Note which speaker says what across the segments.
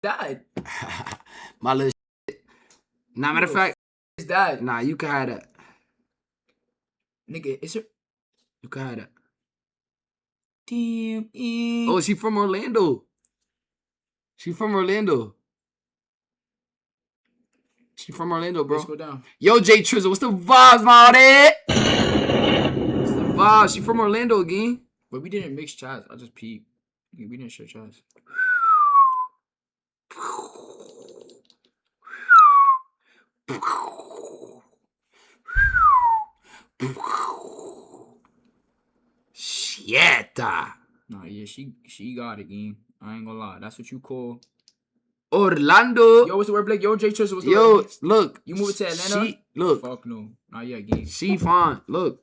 Speaker 1: Died.
Speaker 2: My little shit. Nah, matter of fact,
Speaker 1: It's died.
Speaker 2: nah, you can have that.
Speaker 1: Nigga, it's her.
Speaker 2: You can have that.
Speaker 1: Damn.
Speaker 2: Oh, she from Orlando. She from Orlando. She from Orlando, bro.
Speaker 1: Let's go down.
Speaker 2: Yo, Jay Trizzle, what's the vibes, Marty? What's the vibes? She from Orlando again.
Speaker 1: But we didn't mix chats. I just peeped. We didn't share chats.
Speaker 2: Shit.
Speaker 1: Nah, yeah, she got it, gang. I ain't gonna lie. That's what you call.
Speaker 2: Orlando.
Speaker 1: Yo, what's the word, Blake? Yo, Jay Trizzle, what's the
Speaker 2: Yo,
Speaker 1: word?
Speaker 2: look.
Speaker 1: You moving to Atlanta?
Speaker 2: Look.
Speaker 1: Fuck no. Not yet, gang.
Speaker 2: She fine. Look.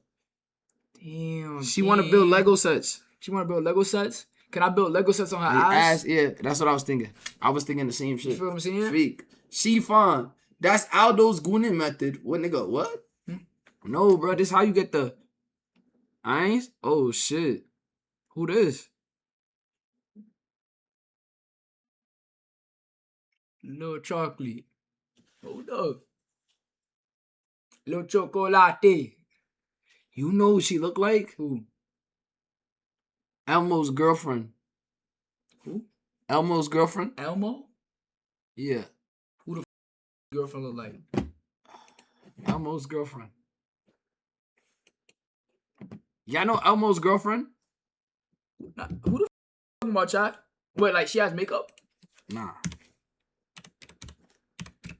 Speaker 1: Damn.
Speaker 2: She want to build Lego sets.
Speaker 1: She want to build Lego sets? Can I build Lego sets on her ass?
Speaker 2: Yeah, that's what I was thinking. I was thinking the same shit.
Speaker 1: You feel what I'm saying?
Speaker 2: Freak. She fine. That's Aldo's gooning method. What nigga? What? No, bro. This how you get the eyes? Oh shit. Who this?
Speaker 1: Little chocolate. Hold up. Little chocolate.
Speaker 2: You know who she look like?
Speaker 1: Who?
Speaker 2: Elmo's girlfriend.
Speaker 1: Who?
Speaker 2: Elmo's girlfriend?
Speaker 1: Elmo?
Speaker 2: Yeah.
Speaker 1: Who the girlfriend look like?
Speaker 2: Elmo's girlfriend. Y'all know Elmo's girlfriend?
Speaker 1: Who the talking about, chat? Wait, like she has makeup?
Speaker 2: Nah.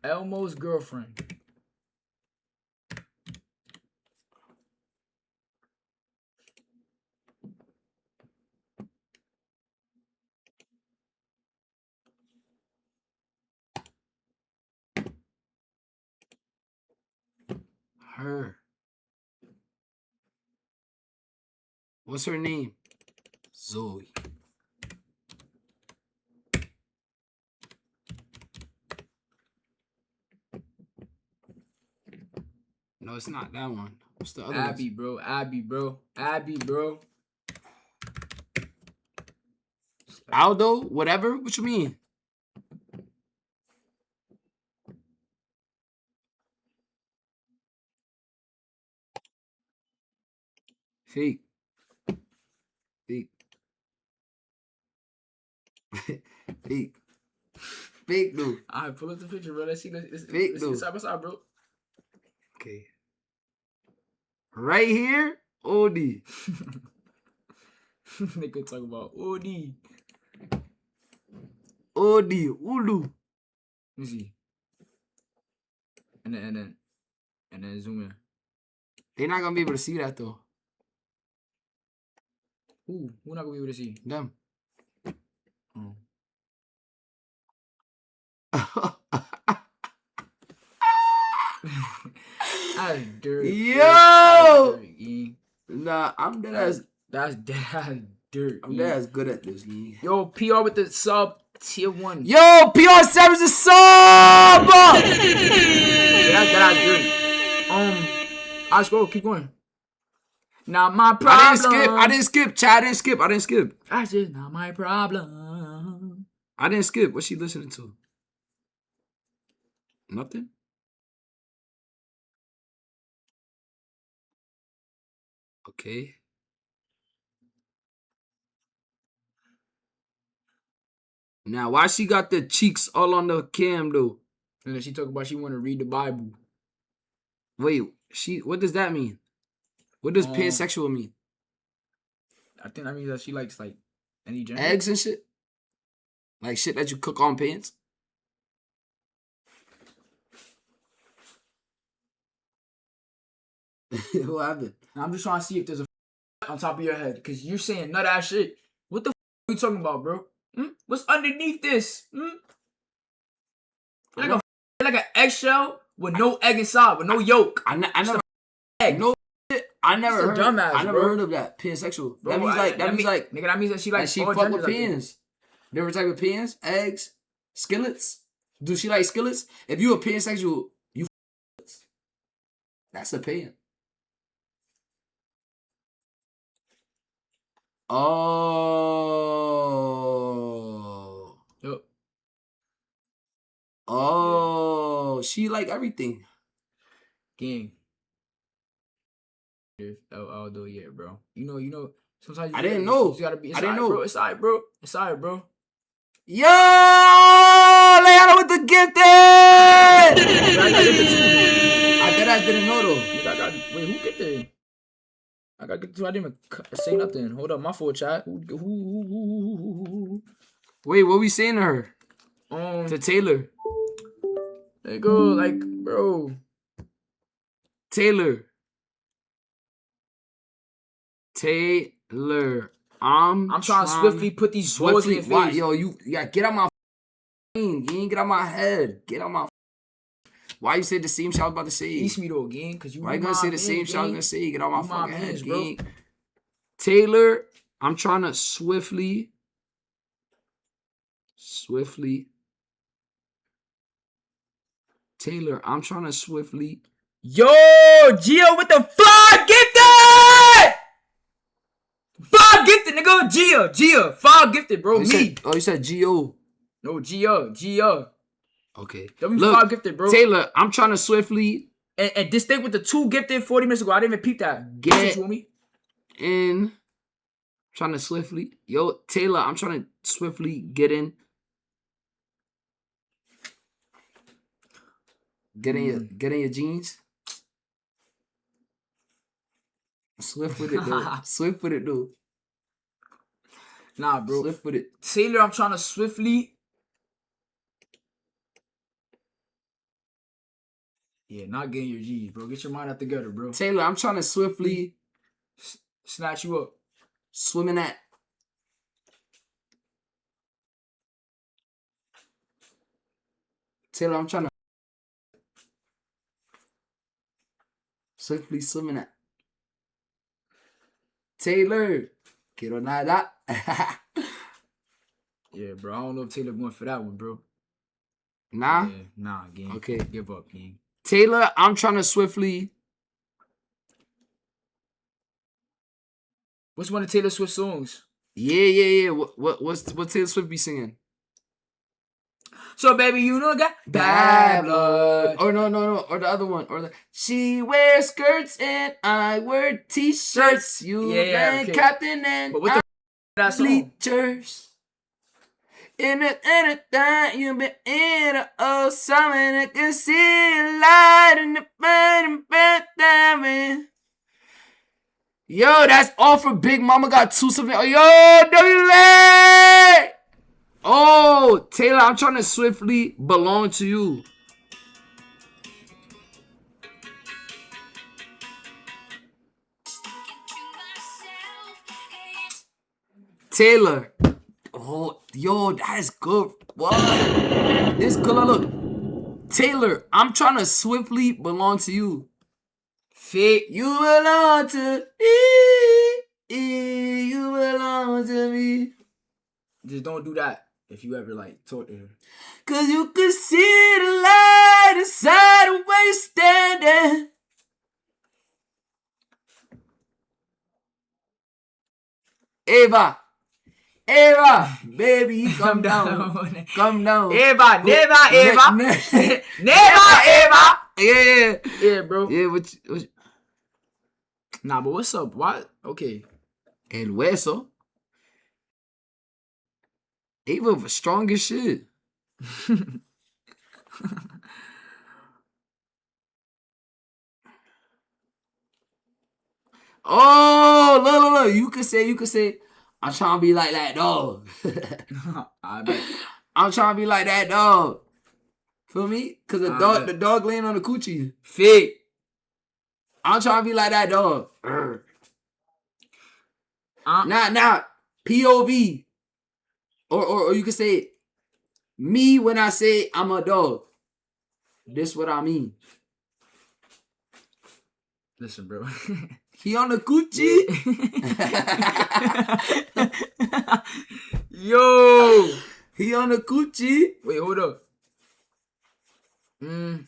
Speaker 1: Elmo's girlfriend.
Speaker 2: Her. What's her name? Zoe. No, it's not that one. What's the other one?
Speaker 1: Abby, bro. Abby, bro. Abby, bro.
Speaker 2: Aldo? Whatever? What you mean? Fake. Fake. Fake. Fake, dude.
Speaker 1: Alright, pull up the picture, bro. Let's see. Let's
Speaker 2: Fake,
Speaker 1: see
Speaker 2: dude.
Speaker 1: side by side, bro.
Speaker 2: Okay. Right here, OD.
Speaker 1: Nigga talk about OD.
Speaker 2: OD. Ulu.
Speaker 1: Let me see. And then zoom in.
Speaker 2: They're not gonna be able to see that though.
Speaker 1: Who not gonna be able to see?
Speaker 2: Them.
Speaker 1: Oh. That's dirty.
Speaker 2: Yo!
Speaker 1: Dirty,
Speaker 2: nah, I'm dead as.
Speaker 1: That's dirt.
Speaker 2: I'm dead as good at this, man.
Speaker 1: Yo, PR with the sub tier 1.
Speaker 2: Yo, PR Savage is sub!
Speaker 1: That's dirty. I scroll, keep going. Not my problem.
Speaker 2: I didn't skip. Chat, I didn't skip.
Speaker 1: That's just not my problem.
Speaker 2: I didn't skip. What's she listening to? Nothing? Okay. Now, why she got the cheeks all on the cam, though?
Speaker 1: And then she talk about she want to read the Bible.
Speaker 2: Wait, what does that mean? What does pansexual mean?
Speaker 1: I think that means that she likes, like, any gender.
Speaker 2: Eggs and shit? Like shit that you cook on pants? What happened?
Speaker 1: Now, I'm just trying to see if there's a on top of your head. Because you're saying nut ass shit. What the are you talking about, bro? What's underneath this? Like an eggshell with no egg inside, with no yolk.
Speaker 2: I never egg. No shit. I never heard of that. Pansexual.
Speaker 1: Bro,
Speaker 2: that means like
Speaker 1: nigga, that means that she like
Speaker 2: she fuck with pans. Different type of pans, eggs, skillets. Do she like skillets? If you a pansexual, you skillets. That's a pan. Oh.
Speaker 1: Yep.
Speaker 2: Oh, she like everything.
Speaker 1: Gang. Aldo, yeah, bro. You know. Sometimes
Speaker 2: I didn't know.
Speaker 1: You gotta be. It's
Speaker 2: I didn't
Speaker 1: alright,
Speaker 2: know.
Speaker 1: bro. It's alright, bro. It's alright, bro.
Speaker 2: Yo, Leona with the gifted. I didn't know though.
Speaker 1: Wait, who get there? I got get to. I didn't even say nothing. Hold up, my fault, chat. Who?
Speaker 2: Wait, what we saying to her? To Taylor.
Speaker 1: They go like, bro.
Speaker 2: Taylor. I'm
Speaker 1: trying to swiftly put these doors in your face.
Speaker 2: Yo, get out my you ain't get out my head. Get out my. Why you said the same shit I was about to say?
Speaker 1: East me though, gang, cause you.
Speaker 2: Why you gonna say the same shit I was gonna say? Get out my fucking head,
Speaker 1: bro.
Speaker 2: gang. Taylor, I'm trying to swiftly. Taylor, I'm trying to swiftly.
Speaker 1: Yo, Gio with the 5 gifted! 5 gifted, nigga. Gio. 5 gifted, bro.
Speaker 2: You said Gio.
Speaker 1: No, Gio.
Speaker 2: Okay.
Speaker 1: Look, 5 gifted, bro.
Speaker 2: Taylor, I'm trying to swiftly.
Speaker 1: And this thing with the 2 gifted 40 minutes ago, I didn't even peep that.
Speaker 2: Get in. Trying to swiftly. Yo, Taylor, I'm trying to swiftly get in. Get in your jeans. Swift with it though.
Speaker 1: Nah, bro.
Speaker 2: Swift with it.
Speaker 1: Taylor, I'm trying to swiftly. Yeah, not getting your G's, bro. Get your mind out together, bro.
Speaker 2: Taylor, I'm trying to swiftly
Speaker 1: snatch you up.
Speaker 2: Swimming at. Taylor, I'm trying to swiftly swimming at. Taylor, quiero nada.
Speaker 1: Yeah, bro. I don't know if Taylor going for that one, bro.
Speaker 2: Nah?
Speaker 1: Yeah, nah, gang.
Speaker 2: Okay.
Speaker 1: Give up, gang.
Speaker 2: Taylor, I'm trying to swiftly.
Speaker 1: What's one of Taylor Swift songs?
Speaker 2: Yeah. What Taylor Swift be singing?
Speaker 1: So baby, you know I got bad blood.
Speaker 2: Or no. Or the other one. She wears skirts and I wear t-shirts. You okay. Captain and
Speaker 1: but what that song?
Speaker 2: Bleachers. In the time you been in something I can see light in the bed. Yo, that's all for Big Mama got 2 something. Oh, yo, WA! Oh, Taylor, I'm trying to swiftly belong to you. Taylor. Oh, yo, that is good. What? This good. Look. Taylor, I'm trying to swiftly belong to you.
Speaker 1: Fit.
Speaker 2: You belong to me. You belong to me.
Speaker 1: Just don't do that if you ever talk to her.
Speaker 2: Cause you can see the light inside the way you're standing. Eva, baby, come down. Come down.
Speaker 1: Eva. Yeah, bro.
Speaker 2: Yeah, what
Speaker 1: Nah, but what's up? Why? Okay.
Speaker 2: El Hueso. Eva was strong as shit. Oh, look. You could say, I'm trying to be like that dog.
Speaker 1: I bet.
Speaker 2: I'm trying to be like that dog. Feel me? Cause the dog laying on the coochie.
Speaker 1: Fit.
Speaker 2: I'm trying to be like that dog. Nah. POV. Or you could say me when I say I'm a dog. This what I mean.
Speaker 1: Listen, bro.
Speaker 2: He on the coochie.
Speaker 1: Yo.
Speaker 2: He on the coochie.
Speaker 1: Wait, hold up. Man,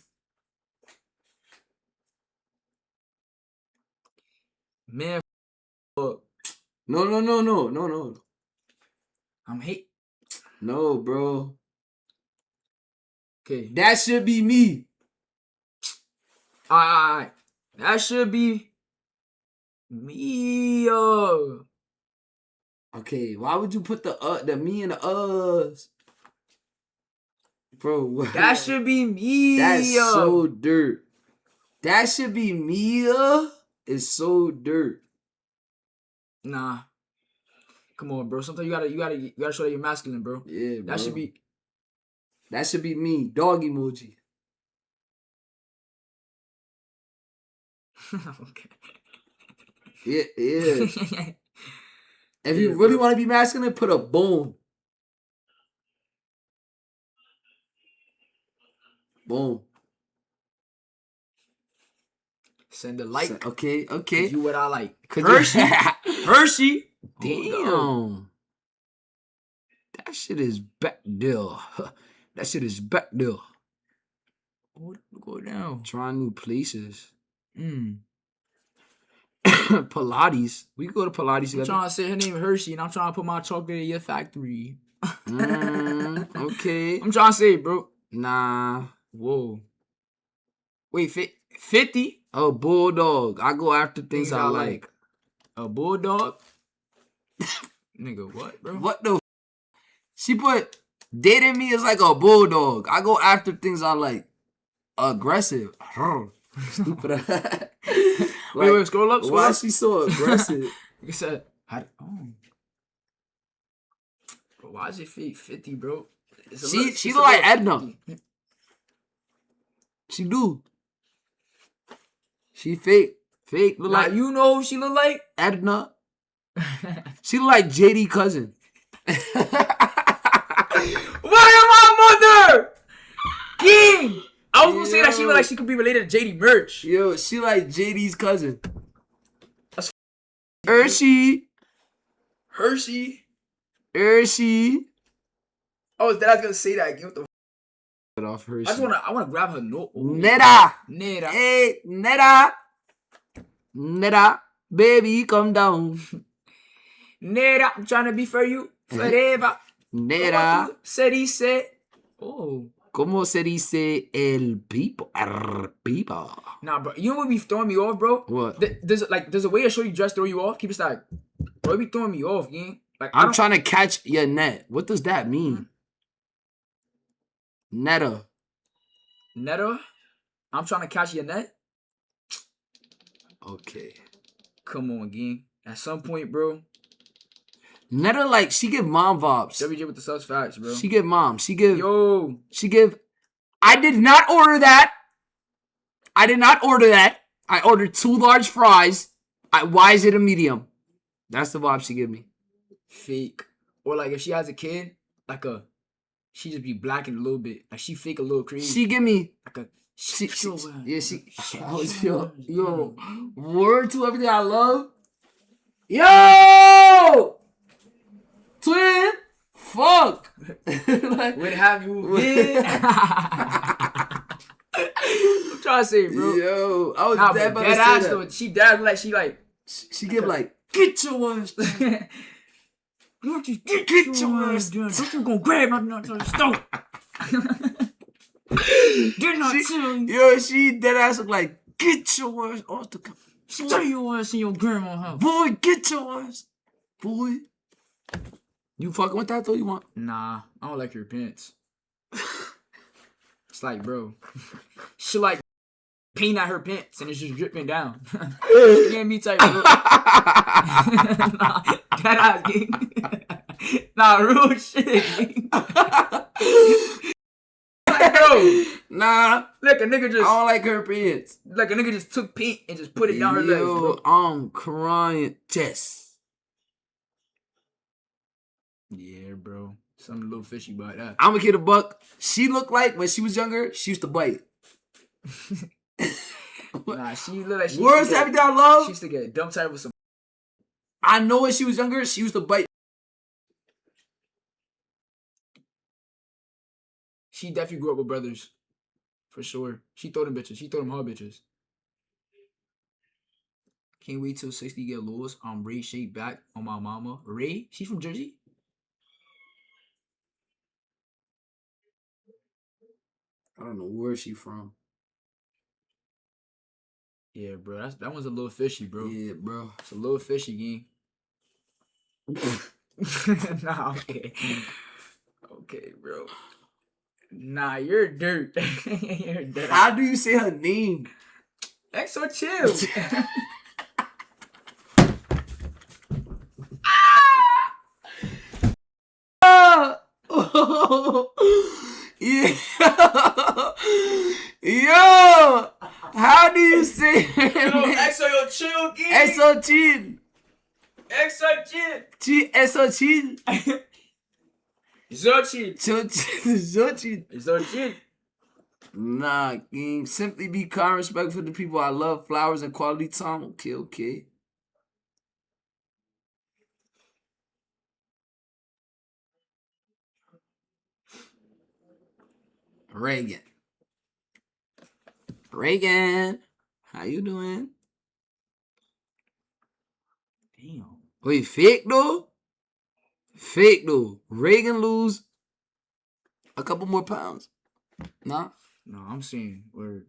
Speaker 1: fuck.
Speaker 2: No.
Speaker 1: I'm hate.
Speaker 2: No, bro.
Speaker 1: Okay.
Speaker 2: That should be me.
Speaker 1: Alright. That should be me.
Speaker 2: Okay, why would you put the me and the us? Bro,
Speaker 1: That should be me.
Speaker 2: that's so dirt. That should be Mia. It's so dirt.
Speaker 1: Nah. Come on, bro. Sometimes you gotta show that you're masculine, bro.
Speaker 2: Yeah, bro.
Speaker 1: That
Speaker 2: should be me. Dog emoji.
Speaker 1: Okay.
Speaker 2: Yeah. If you really want to be masculine, put a boom. Boom.
Speaker 1: Send a like.
Speaker 2: Okay.
Speaker 1: You what I like. Hershey.
Speaker 2: Damn. That shit is back there. That shit is back there.
Speaker 1: Go down.
Speaker 2: Trying new places. Pilates. We can go to Pilates together.
Speaker 1: I'm trying to say her name Hershey, and I'm trying to put my chocolate in your factory.
Speaker 2: Okay.
Speaker 1: I'm trying to say, bro.
Speaker 2: Nah.
Speaker 1: Whoa. Wait, 50?
Speaker 2: A bulldog. I go after things I like.
Speaker 1: A bulldog? Nigga, what, bro?
Speaker 2: What the? She put dating me is like a bulldog. I go after things I like. Aggressive. Stupid.
Speaker 1: Wait, scroll up.
Speaker 2: Why is she so aggressive?
Speaker 1: You said, Bro, why is it 50, bro?
Speaker 2: She look like Edna. She do. She fake. Look
Speaker 1: now,
Speaker 2: like
Speaker 1: you know who she look like?
Speaker 2: Edna. She look like JD cousin.
Speaker 1: Why am I mother? King. I was gonna say that she look like she could be related to JD Merch.
Speaker 2: Yo, she like JD's cousin. Hershey.
Speaker 1: Oh, I was gonna say that again. What the
Speaker 2: Off Hershey.
Speaker 1: I wanna grab her note.
Speaker 2: Netta. Hey, Netta. Baby, come down.
Speaker 1: Nera, I'm trying to be for you forever.
Speaker 2: Nera.
Speaker 1: Se dice. Oh.
Speaker 2: ¿Cómo se dice el people? People.
Speaker 1: Nah, bro. You know what be throwing me off, bro?
Speaker 2: What?
Speaker 1: There's a way a show you dress throw you off. Keep it static. Bro, it be throwing me off, gang. Like
Speaker 2: I'm trying to catch your net. What does that mean? Netta.
Speaker 1: I'm trying to catch your net.
Speaker 2: Okay.
Speaker 1: Come on, gang. At some point, bro.
Speaker 2: Netta, like, she give mom vibes.
Speaker 1: WJ with the sus facts, bro.
Speaker 2: She give mom. She give.
Speaker 1: I
Speaker 2: did not order that. I ordered 2 large fries. Why is it a medium? That's the vibe she give me.
Speaker 1: Fake. Or like if she has a kid, she just be blacking a little bit. Like she fake a little crazy.
Speaker 2: She give me
Speaker 1: like a
Speaker 2: yo, word to everything I love. Yo, twin, fuck.
Speaker 1: What have you been? I'm trying to say, bro.
Speaker 2: Yo, I was dead about to say
Speaker 1: ass
Speaker 2: that.
Speaker 1: though. She
Speaker 2: give like get your ass.
Speaker 1: Don't you get your ass done? Don't you gonna grab my nuts on the stove? Did not tell you.
Speaker 2: Yo, she dead ass look like get your ass off the car.
Speaker 1: Stay your ass in your grandma's house.
Speaker 2: Boy, get your ass. Boy. You fucking with that though? You want?
Speaker 1: Nah, I don't like your pants. It's like, bro. She like paint at her pants and it's just dripping down. She can't be tight, bro. Nah, that ass gang. Nah, real shit. Like, bro.
Speaker 2: Nah.
Speaker 1: Look, a nigga just.
Speaker 2: I don't like her pants.
Speaker 1: Like a nigga just took paint and just put it down her legs, bro.
Speaker 2: I'm crying. Chest.
Speaker 1: Yeah, bro. Something a little fishy about that.
Speaker 2: I'm gonna get a buck. She looked like when she was younger, she used to bite.
Speaker 1: Nah, she looked like she.
Speaker 2: Words everything I love.
Speaker 1: She used to get dumped out with some.
Speaker 2: I know when she was younger, she used to bite.
Speaker 1: She definitely grew up with brothers. For sure. She throw them bitches. She throw them hard bitches. Can't wait till 60 get lost. Ray shake back on my mama. Ray? She's from Jersey?
Speaker 2: I don't know where she from.
Speaker 1: Yeah, bro. That one's a little fishy, bro.
Speaker 2: Yeah, bro.
Speaker 1: It's a little fishy, gang. Nah, okay. Okay, bro. Nah, you're dirt. You're dirt.
Speaker 2: How do you say her name?
Speaker 1: EXO chill.
Speaker 2: Yeah. Yo, how do you say her
Speaker 1: Yo,
Speaker 2: name?
Speaker 1: EXO, yo, chill, gang.
Speaker 2: EXO chill.
Speaker 1: EXO chill.
Speaker 2: EXO chill.
Speaker 1: Zochi.
Speaker 2: Zochi.
Speaker 1: Zochi.
Speaker 2: Nah, gang. Simply be kind, respectful to the people I love, flowers and quality time. Okay, okay. Reagan. Reagan. How you doing?
Speaker 1: Damn.
Speaker 2: Wait, fake though? Fake though. Reagan lose a couple more pounds. Nah?
Speaker 1: No, I'm saying where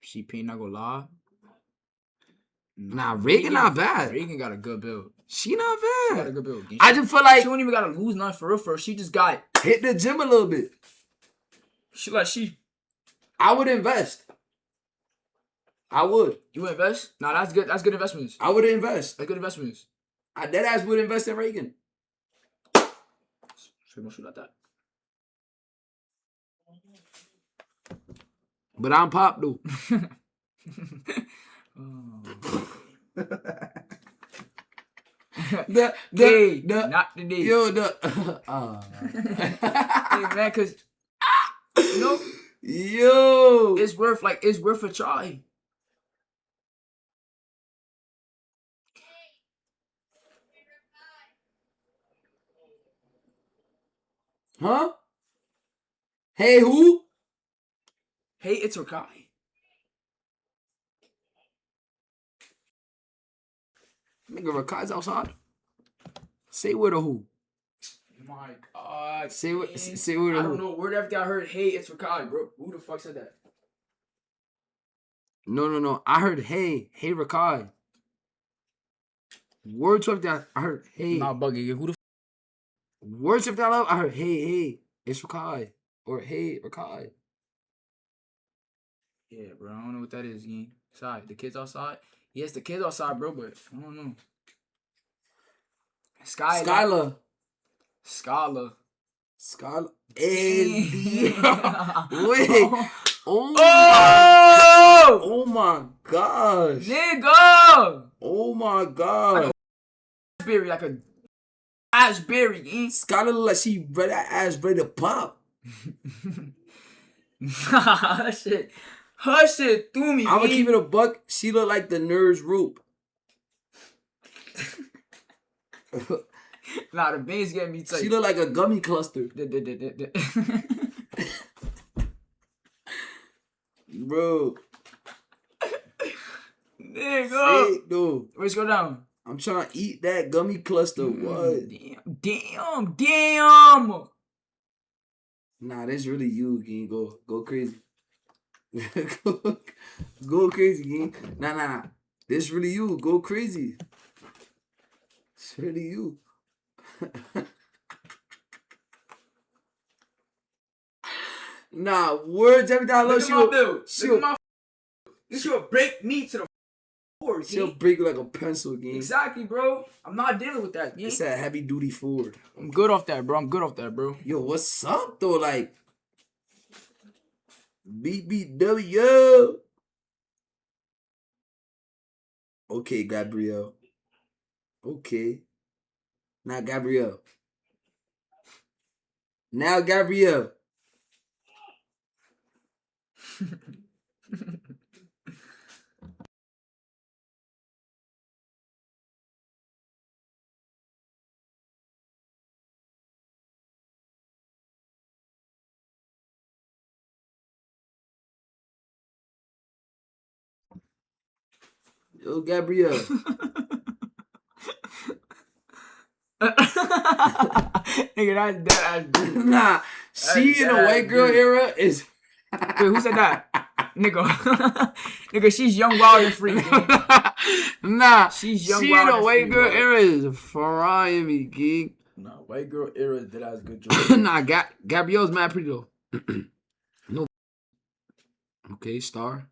Speaker 1: she paid not gonna lie.
Speaker 2: Nah, Reagan not bad.
Speaker 1: Reagan got a good build.
Speaker 2: She not
Speaker 1: She got a
Speaker 2: bad.
Speaker 1: good build.
Speaker 2: I just feel like
Speaker 1: she don't even gotta lose nothing for real. For she just got
Speaker 2: hit the gym a little bit.
Speaker 1: I
Speaker 2: would invest. I would.
Speaker 1: You would invest? Nah, that's good. That's good investments.
Speaker 2: I would invest.
Speaker 1: That's good investments.
Speaker 2: I deadass would invest in Reagan.
Speaker 1: So don't shoot like that.
Speaker 2: But I'm Pop though.
Speaker 1: Not today.
Speaker 2: Yo,
Speaker 1: Hey man, cause you know,
Speaker 2: yo,
Speaker 1: it's worth a try.
Speaker 2: Huh? Hey, who?
Speaker 1: Hey, it's Rakai.
Speaker 2: Nigga, Rakai's outside. Say where the who.
Speaker 1: My God.
Speaker 2: Say where
Speaker 1: man.
Speaker 2: the who.
Speaker 1: I don't know. Where everything I heard, hey, it's Rakai, bro. Who the fuck said that?
Speaker 2: No. I heard hey Rakai. Word to everything I heard hey.
Speaker 1: Nah, Buggy. Who the
Speaker 2: Word to everything I love, I heard hey, it's Rakai. Or hey, Rakai.
Speaker 1: Yeah, bro. I don't know what that is, gang. Sorry, the kids outside? Yes, the kids outside, bro, but I don't know. Skylar.
Speaker 2: Hey, wait.
Speaker 1: Oh!
Speaker 2: Oh my gosh.
Speaker 1: Nigga!
Speaker 2: Oh my god.
Speaker 1: Raspberry, like a raspberry, gang.
Speaker 2: Skylar look like she ready ass ready to pop.
Speaker 1: Nah, her shit threw me.
Speaker 2: I'ma keep it a buck. She look like the nerd's rope.
Speaker 1: Nah, the beans getting me tight.
Speaker 2: She look like a gummy cluster. Bro.
Speaker 1: Nigga.
Speaker 2: Fake though.
Speaker 1: Let's go down.
Speaker 2: I'm trying to eat that gummy cluster. What?
Speaker 1: Damn.
Speaker 2: Nah, this really you, gang. Go crazy. Go crazy, gang. Nah. This really you. Go crazy. It's really you. Nah, words every time I love
Speaker 1: she'll break me to the floor.
Speaker 2: She'll break like a pencil, gang.
Speaker 1: Exactly, bro. I'm not dealing with that, gang.
Speaker 2: It's that heavy duty Ford.
Speaker 1: I'm good off that, bro.
Speaker 2: Yo, what's up though? Like BBW. Okay, Gabrielle. Okay. Now Gabrielle. Yo, Gabrielle.
Speaker 1: Nigga, that's
Speaker 2: Nah, she in the white girl era is.
Speaker 1: Wait, who said that? Nigga, nigga, she's young, wild, and free.
Speaker 2: Nah,
Speaker 1: she's young,
Speaker 2: she
Speaker 1: wild,
Speaker 2: in the
Speaker 1: and
Speaker 2: white
Speaker 1: free,
Speaker 2: girl
Speaker 1: bro.
Speaker 2: era is frying me, geek.
Speaker 1: Nah, white girl era is that ass good joke.
Speaker 2: Nah, Gabrielle's mad pretty though. No. Okay, star.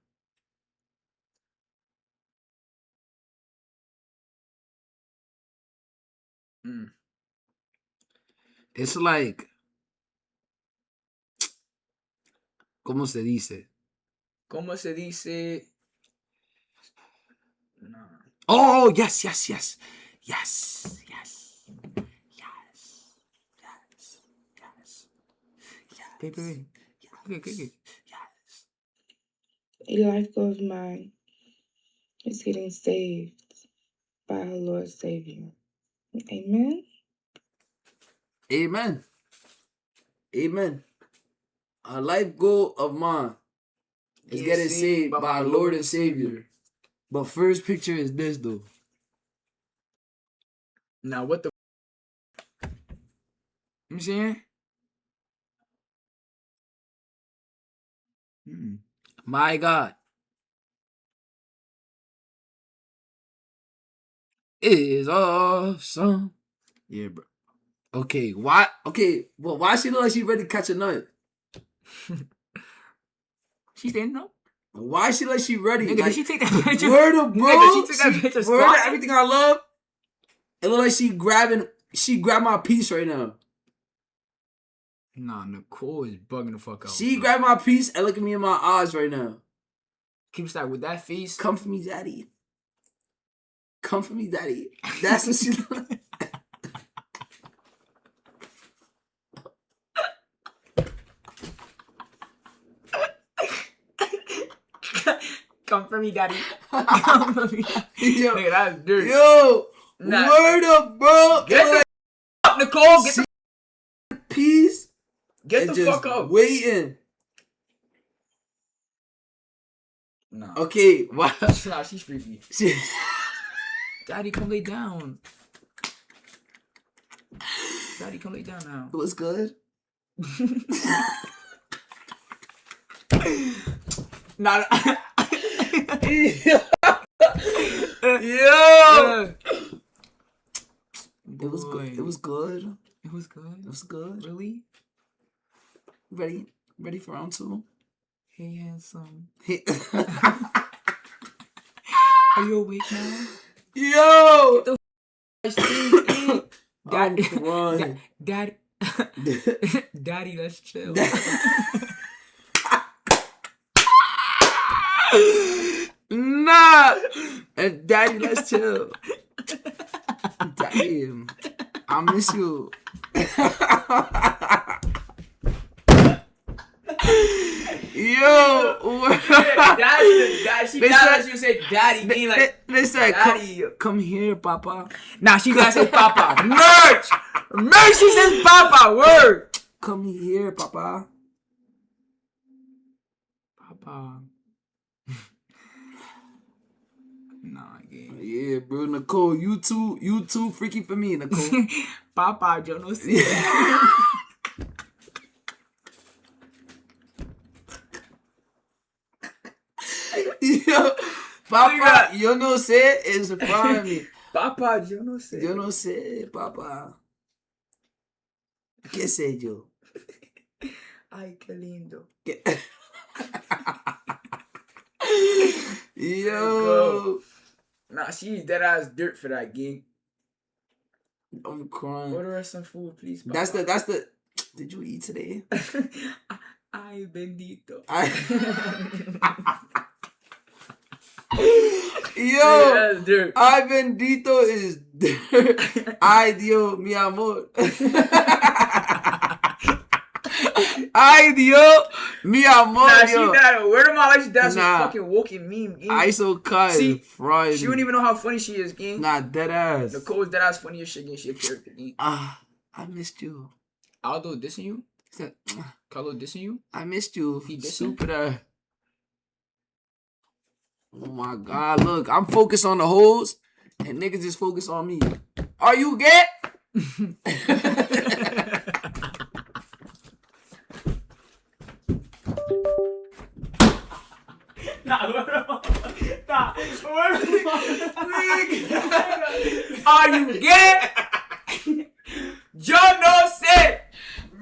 Speaker 2: It's like, ¿cómo se dice?
Speaker 1: ¿Cómo se dice? Nah.
Speaker 2: Oh, yes, yes, yes. Yes, yes. Yes. Yes. Yes.
Speaker 1: Baby. Okay.
Speaker 2: Yes.
Speaker 3: A life goal of mine is getting saved by our Lord Savior. Amen.
Speaker 2: Amen. Amen. A life goal of mine is getting saved by our Lord and Savior. But first picture is this though.
Speaker 1: Now what the? You know what I'm saying?
Speaker 2: My God. Is awesome.
Speaker 1: Yeah, bro.
Speaker 2: Okay, why? Okay, well, why she look like she ready to catch a nut?
Speaker 1: She standing up?
Speaker 2: Why she like she ready?
Speaker 1: Nigga,
Speaker 2: like,
Speaker 1: did she take that picture?
Speaker 2: Word up, bro.
Speaker 1: Nigga, she took that picture
Speaker 2: Word up,
Speaker 1: squatting?
Speaker 2: everything I love. It look like she grabbed my piece right now.
Speaker 1: Nah, Nicole is bugging the fuck out.
Speaker 2: She grabbed my piece and look at me in my eyes right now.
Speaker 1: Keep start with that face.
Speaker 2: Come for me, daddy. Come for me, daddy. That's what she like.
Speaker 1: Come for me, daddy. Come for me.
Speaker 2: Yo,
Speaker 1: nigga, that's dirty.
Speaker 2: Yo,
Speaker 1: Nah.
Speaker 2: word up, bro.
Speaker 1: Get the fuck up, Nicole. Get the
Speaker 2: piece.
Speaker 1: Get the fuck up.
Speaker 2: Waiting.
Speaker 1: Nah.
Speaker 2: Okay, wow.
Speaker 1: Nah, she's freaky. Daddy, come lay down. Daddy, come lay down now.
Speaker 2: It was good.
Speaker 1: Nah.
Speaker 2: Yo. It was good. It was good.
Speaker 1: It was good.
Speaker 2: It was good.
Speaker 1: Really?
Speaker 2: Ready for round two?
Speaker 1: Hey, handsome.
Speaker 2: Hey.
Speaker 1: Are you awake now?
Speaker 2: Yo.
Speaker 1: Get the Daddy, let's chill.
Speaker 2: Nah. And daddy, let's chill. Damn. I miss you. Yo.
Speaker 1: Daddy. She died you say daddy. Mean like
Speaker 2: they said,
Speaker 1: daddy.
Speaker 2: Come here, papa.
Speaker 1: Nah, she gotta say papa. Merch. She says papa. Word.
Speaker 2: Come here, papa.
Speaker 1: Papa. Nah, again.
Speaker 2: Yeah, bro, Nicole, you too freaky for me, Nicole.
Speaker 1: Papa, yo no sé.
Speaker 2: Yo, Papa, yo no sé is frying me.
Speaker 1: Papa, yo no sé.
Speaker 2: Yo no sé, papá. ¿Qué sé yo?
Speaker 1: Ay, qué lindo.
Speaker 2: Yo.
Speaker 1: Nah, she's dead ass dirt for that game.
Speaker 2: I'm crying.
Speaker 1: Order us some food, please. Papa.
Speaker 2: That's the. Did you eat today?
Speaker 1: Ay, bendito.
Speaker 2: Yo,
Speaker 1: dirt.
Speaker 2: ay bendito is dirt. Ay Dios, mi amor. Ay Dios, mi amor.
Speaker 1: Nah,
Speaker 2: yo.
Speaker 1: she died. Word of my life, she died some fucking woken meme, game.
Speaker 2: I so cut.
Speaker 1: See,
Speaker 2: Friday.
Speaker 1: she don't even know how funny she is, game.
Speaker 2: Nah, dead ass.
Speaker 1: Nicole's dead ass funny as shit, game. She a character, game.
Speaker 2: I missed you.
Speaker 1: Aldo dissing you? Carlo dissing you?
Speaker 2: I missed you.
Speaker 1: He dissing?
Speaker 2: Super. Oh my God, look, I'm focused on the hoes and niggas just focus on me. Are you gay?
Speaker 1: Are you gay? Yo no say.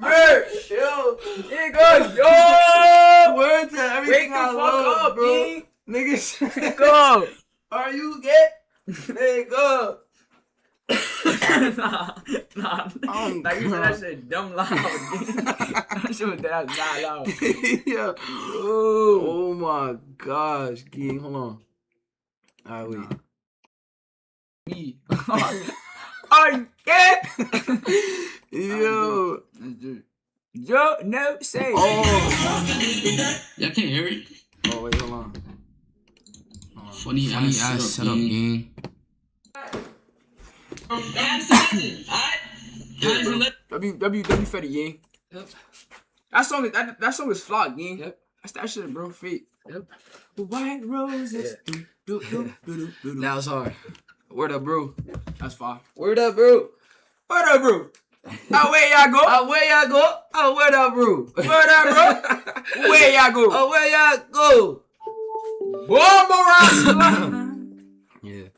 Speaker 1: Merch.
Speaker 2: Yo,
Speaker 1: Nigga, yo.
Speaker 2: word to everything
Speaker 1: Wake the
Speaker 2: I
Speaker 1: fuck
Speaker 2: love,
Speaker 1: up,
Speaker 2: bro.
Speaker 1: King.
Speaker 2: Niggas,
Speaker 1: Go.
Speaker 2: are you gay? Nigga.
Speaker 1: Nah. Like you said that shit dumb loud. That shit was that loud.
Speaker 2: Yeah. Oh my gosh, King. Hold on. Alright, wait.
Speaker 1: Me. Are you gay?
Speaker 2: Yo.
Speaker 1: Yo, no, say.
Speaker 2: Oh.
Speaker 4: Y'all can't hear it?
Speaker 2: Oh, wait, hold on.
Speaker 4: Funny ass setup, gang.
Speaker 1: W Fetty, gang.
Speaker 2: Yep.
Speaker 1: That song is flawed, gang.
Speaker 2: Yep.
Speaker 1: That's that shit, bro. Fake.
Speaker 2: Yep.
Speaker 1: White roses.
Speaker 2: Yeah. That was hard. Word up, bro.
Speaker 1: That's fine.
Speaker 2: Word up, bro.
Speaker 1: What up, bro? How where y'all go?
Speaker 2: Where y'all go? Word up, bro.
Speaker 1: Where up, bro? Where y'all go?
Speaker 2: Where y'all go?
Speaker 1: Boomerang.
Speaker 2: Yeah.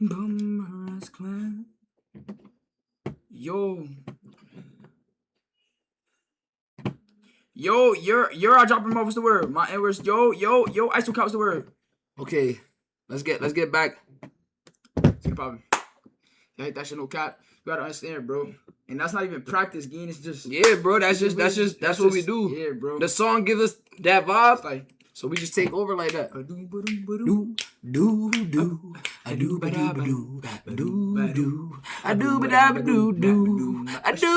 Speaker 1: Boomerang clan. Yo, you're I dropping off. What's the word? My N-words. Yo, ice cream what's the word?
Speaker 2: Okay. Let's get back.
Speaker 1: See the problem. You hate that shit, no cap. You gotta understand, bro. And that's not even practice, gang. It's just
Speaker 2: Yeah, bro. That's what we do.
Speaker 1: Yeah, bro.
Speaker 2: The song gives us that vibe,
Speaker 1: It's like
Speaker 2: so we just take over like that.
Speaker 1: do
Speaker 2: Do I do ba da ba do I do ba da ba do I do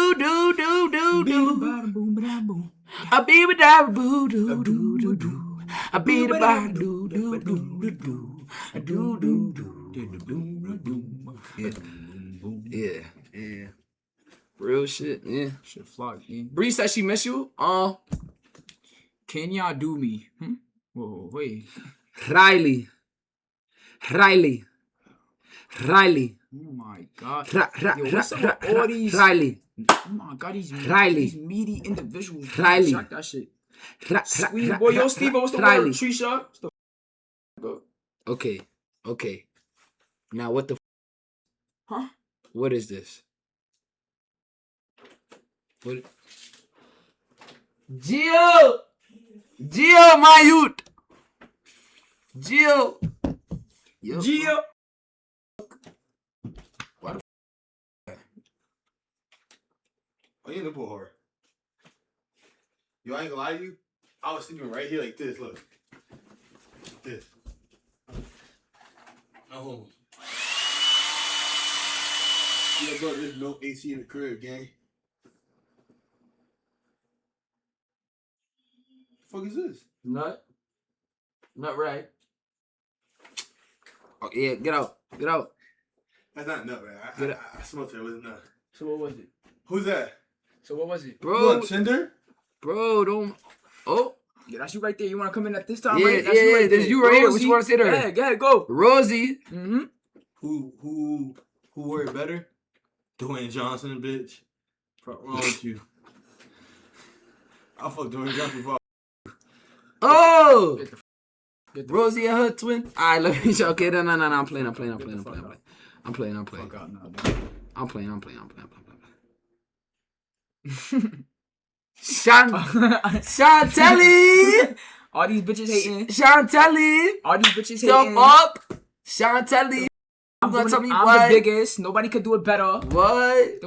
Speaker 2: I be ba da ba do I be da ba do I do yeah real shit, yeah.
Speaker 1: shit flock, gang.
Speaker 2: Bree said she miss you.
Speaker 1: Can y'all do me? Whoa, wait.
Speaker 2: Riley.
Speaker 1: Oh my god.
Speaker 2: Yo,
Speaker 1: what's up with all these?
Speaker 2: Riley.
Speaker 1: Oh my god, these meaty individuals.
Speaker 2: Riley.
Speaker 1: Check that shit. Squeeze, boy, yo, Steve, what's the
Speaker 2: Riley.
Speaker 1: word? Trisha.
Speaker 2: Okay. Now what the?
Speaker 1: Huh?
Speaker 2: What is this? What? Gio, my youth. Gio. Yo.
Speaker 1: Gio.
Speaker 5: Oh, you nipple whore. Yo, I ain't gonna lie to you. I was sleeping right here like this. Look. Like this. Oh. Yeah, bro, there's no AC in the crib, gang. The fuck is this?
Speaker 2: Nut right. Oh yeah, get out.
Speaker 5: That's not nut, man. I smelled it. It wasn't nut.
Speaker 1: So what was it?
Speaker 5: Who's that?
Speaker 1: So what was it?
Speaker 5: You on Tinder?
Speaker 2: Bro, don't. Oh.
Speaker 1: Yeah, that's you right there. You want to come in at this time,
Speaker 2: Yeah,
Speaker 1: right? That's
Speaker 2: yeah,
Speaker 1: you right
Speaker 2: that's
Speaker 1: there.
Speaker 2: you right here. What
Speaker 1: Rosie.
Speaker 2: you wanna say to her?
Speaker 1: Yeah, go ahead, go.
Speaker 2: Rosie.
Speaker 1: Mm-hmm.
Speaker 5: Who wore it better? Dwayne Johnson, bitch. What's wrong with you? I'll fuck Dwayne Johnson before.
Speaker 2: Oh.
Speaker 1: Get the
Speaker 2: Rosie and her twin. Alright, let me. Okay, no. I'm playing. I'm playing.
Speaker 1: fuck out now,
Speaker 2: I'm playing. Chantelli!
Speaker 1: All these bitches hating.
Speaker 2: Chantelli!
Speaker 1: All these bitches
Speaker 2: Stop
Speaker 1: hating.
Speaker 2: up! Chantelli!
Speaker 1: I'm
Speaker 2: gonna tell me
Speaker 1: I'm
Speaker 2: what?
Speaker 1: the biggest. Nobody could do it better.
Speaker 2: What?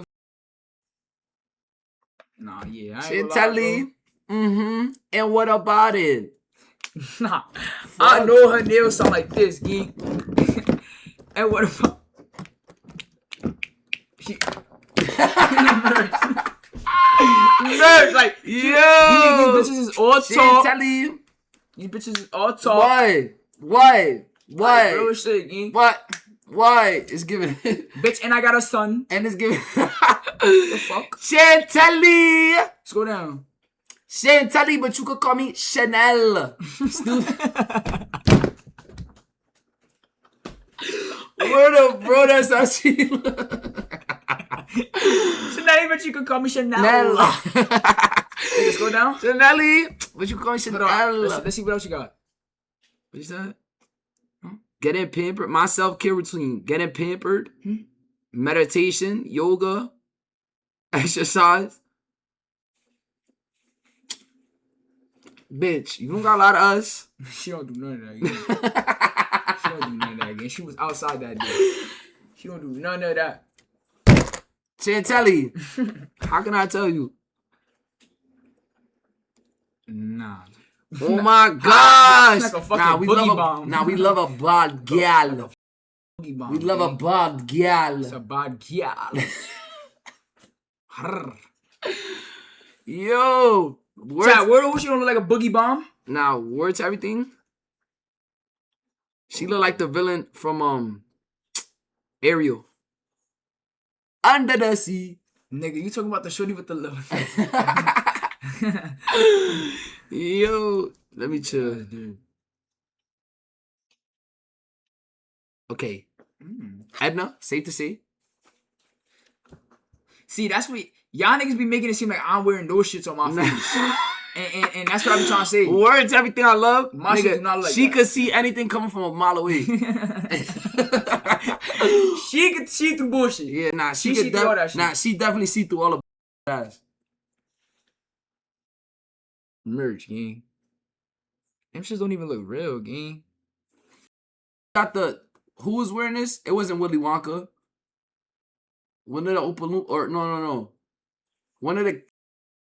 Speaker 1: Nah, yeah. I ain't gonna lie,
Speaker 2: Chantelli? Mm-hmm. And what about it?
Speaker 1: bro. Nah. I know her nails sound like this, geek. And what about... She... Nerd, like,
Speaker 2: Yo!
Speaker 1: these bitches is all talk.
Speaker 2: Chantelli?
Speaker 1: These bitches is all talk.
Speaker 2: Why?
Speaker 1: Like, real shit, geek.
Speaker 2: What? Why? It's giving.
Speaker 1: Bitch, and I got a son.
Speaker 2: And it's giving.
Speaker 1: The fuck?
Speaker 2: Chantelli!
Speaker 1: Let's go down.
Speaker 2: Chantelli, but you could call me Chanel. Stupid. Word up, bro. That's how she look.
Speaker 1: Chanelli, but you can call me Chanel.
Speaker 2: Nella.
Speaker 1: Hey, let's go down.
Speaker 2: Chanelli. What you calling
Speaker 1: Hold on.
Speaker 2: Chanel?
Speaker 1: Let's see what else you got.
Speaker 2: What you said? Getting pampered. My self-care routine. Getting pampered. Meditation. Yoga. Exercise. Bitch, you don't got a lot of us.
Speaker 1: She don't do none of that again. She don't do none of that again. She was outside that day. She don't do none of that.
Speaker 2: Chantelli, how can I tell you?
Speaker 1: Nah.
Speaker 2: Oh my gosh!
Speaker 1: Like a fucking
Speaker 2: Nah, we
Speaker 1: boogie
Speaker 2: love
Speaker 1: bomb.
Speaker 2: we love a bad gal.
Speaker 1: Boogie bomb,
Speaker 2: We love a
Speaker 1: man.
Speaker 2: bad
Speaker 1: It's
Speaker 2: gal.
Speaker 1: a bad gal.
Speaker 2: Yo,
Speaker 1: Chat, word, she don't look like a boogie bomb?
Speaker 2: now words everything. She look like the villain from Ariel. Under the sea.
Speaker 1: Nigga, you talking about the shorty with the little...
Speaker 2: Yo, let me chill.
Speaker 1: Dude.
Speaker 2: Okay. Edna, safe to say.
Speaker 1: See, that's what... Y'all niggas be making it seem like I'm wearing those shits on my face. and that's what I be trying to say.
Speaker 2: Words, everything I love.
Speaker 1: My shit do not look like
Speaker 2: she
Speaker 1: that.
Speaker 2: could see anything coming from a mile away.
Speaker 1: She could see through bullshit.
Speaker 2: Yeah, nah,
Speaker 1: She see through all that shit.
Speaker 2: Nah, she definitely see through all of ass.
Speaker 1: Merch, gang. Them shits don't even look real, gang.
Speaker 2: Got the who was wearing this? It wasn't Willy Wonka. One of the or no. One of the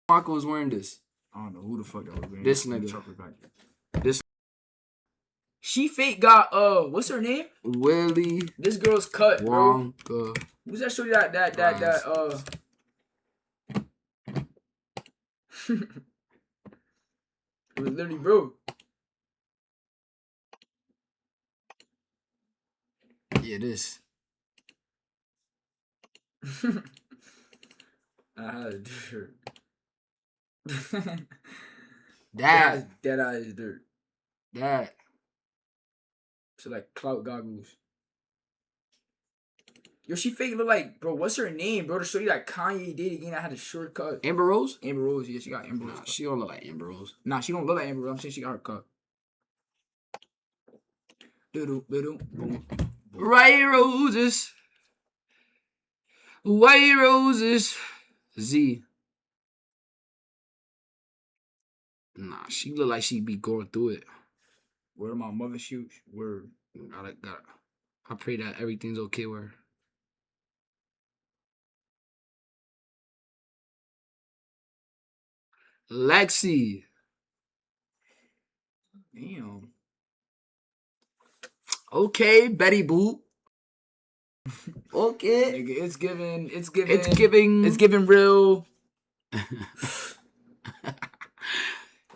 Speaker 2: Wonka was wearing this.
Speaker 1: I don't know who the fuck that was wearing
Speaker 2: This nigga.
Speaker 1: chocolate packet.
Speaker 2: This
Speaker 1: She fake got what's her name?
Speaker 2: Willy
Speaker 1: This girl's cut, bro.
Speaker 2: Wonka.
Speaker 1: Who's that shorty that it was literally bro.
Speaker 2: Yeah, this.
Speaker 1: I had a dirt.
Speaker 2: That.
Speaker 1: Dead eyes dirt.
Speaker 2: That.
Speaker 1: So like clout goggles. Yo, she fake look like, bro, what's her name, bro? To show you that Kanye did again, I had a shortcut.
Speaker 2: Amber Rose?
Speaker 1: Amber Rose, yeah, she got Amber Rose.
Speaker 2: Nah, she don't look like Amber Rose.
Speaker 1: Nah, she don't look like Amber Rose. I'm saying she got her cut. Boom.
Speaker 2: White roses. White roses. Z. Nah, she look like she be going through it.
Speaker 1: Where my mother shoots. Word.
Speaker 2: I pray that everything's okay with her. Lexi.
Speaker 1: Damn.
Speaker 2: Okay, Betty Boop. Okay.
Speaker 1: Nigga, it's giving
Speaker 2: It's giving
Speaker 1: real.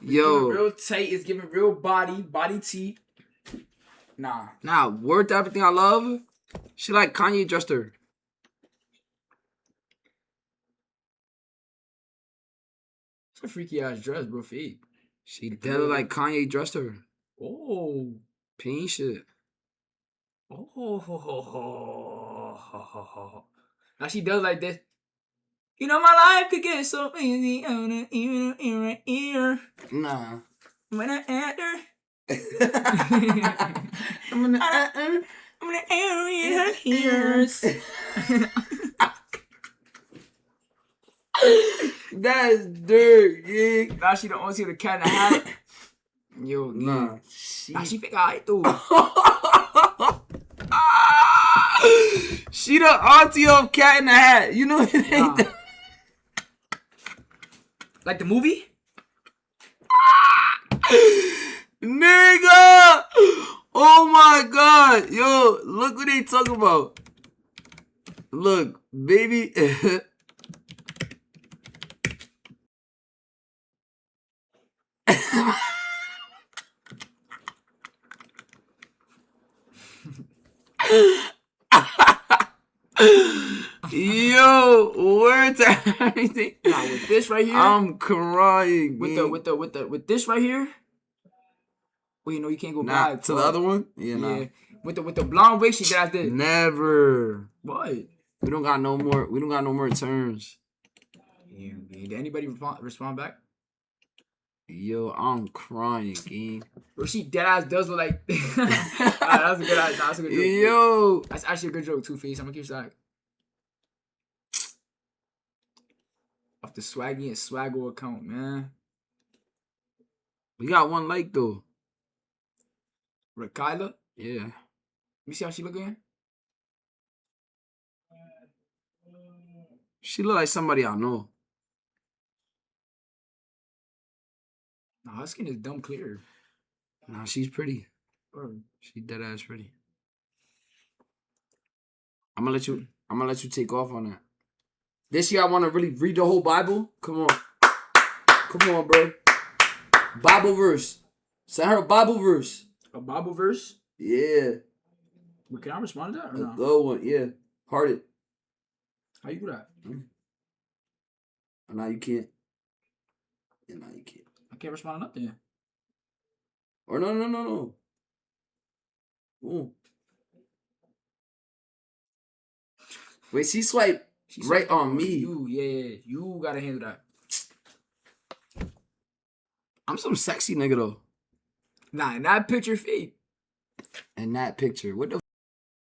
Speaker 2: Yo.
Speaker 1: Real tight. It's giving real body tea. Nah.
Speaker 2: Word to everything I love. She like Kanye dressed her.
Speaker 1: It's a freaky ass dress, bro. Fake.
Speaker 2: She dead like Kanye dressed her.
Speaker 1: Oh.
Speaker 2: Pink shit.
Speaker 1: Oh. Now she does like this. You know my life could get so easy on an ear.
Speaker 2: Nah.
Speaker 1: When I enter.
Speaker 2: I'm gonna
Speaker 1: air in her ears.
Speaker 2: That's dirt, yeah.
Speaker 1: Now she don't want to see the cat in the hat. Yo,
Speaker 2: Nah.
Speaker 1: Now she think I do.
Speaker 2: She the auntie of Cat in the Hat. You know it ain't
Speaker 1: Nah.
Speaker 2: that.
Speaker 1: Like the movie?
Speaker 2: Nigga! Oh my god. Yo, look what they talking about. Look, baby. Yo, words are everything.
Speaker 1: Nah, with this right here.
Speaker 2: I'm crying.
Speaker 1: With this right here. Well, you know you can't go
Speaker 2: Nah,
Speaker 1: back
Speaker 2: to the other one? Yeah,
Speaker 1: Yeah.
Speaker 2: nah.
Speaker 1: With the blonde wig she got this.
Speaker 2: Never.
Speaker 1: What?
Speaker 2: We don't got no more. We don't got no more turns.
Speaker 1: Yeah, did anybody respond back?
Speaker 2: Yo, I'm crying, gang.
Speaker 1: Bro, she dead ass does look like. That's a good. That's a good joke.
Speaker 2: Yo,
Speaker 1: That's actually a good joke. Two-Face. I'm gonna keep saying. Off the Swaggy and Swaggo account, man.
Speaker 2: we got one like though.
Speaker 1: Rakila.
Speaker 2: Yeah.
Speaker 1: Let me see how she look again.
Speaker 2: She look like somebody I know.
Speaker 1: Nah, her skin is dumb clear.
Speaker 2: Nah, she's pretty.
Speaker 1: Bro.
Speaker 2: She dead ass pretty. I'm gonna let you take off on that. This year I wanna really read the whole Bible. Come on. Come on, bro. Bible verse. Send her a Bible verse.
Speaker 1: A Bible verse?
Speaker 2: Yeah.
Speaker 1: But can I respond to that or
Speaker 2: A
Speaker 1: no?
Speaker 2: good one, yeah. Heart it.
Speaker 1: How you do that?
Speaker 2: Now you can't. Yeah, now you can't.
Speaker 1: I can't respond to nothing.
Speaker 2: Or no. Ooh. Wait, she swiped right on me.
Speaker 1: You gotta handle that.
Speaker 2: I'm some sexy nigga though.
Speaker 1: Nah, in that picture feed.
Speaker 2: In that picture. What the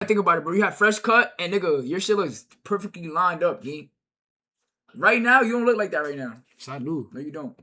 Speaker 1: I think about it, bro. You have fresh cut and nigga, your shit looks perfectly lined up, gang. Right now, you don't look like that right now.
Speaker 2: Yes, I do.
Speaker 1: No, you don't.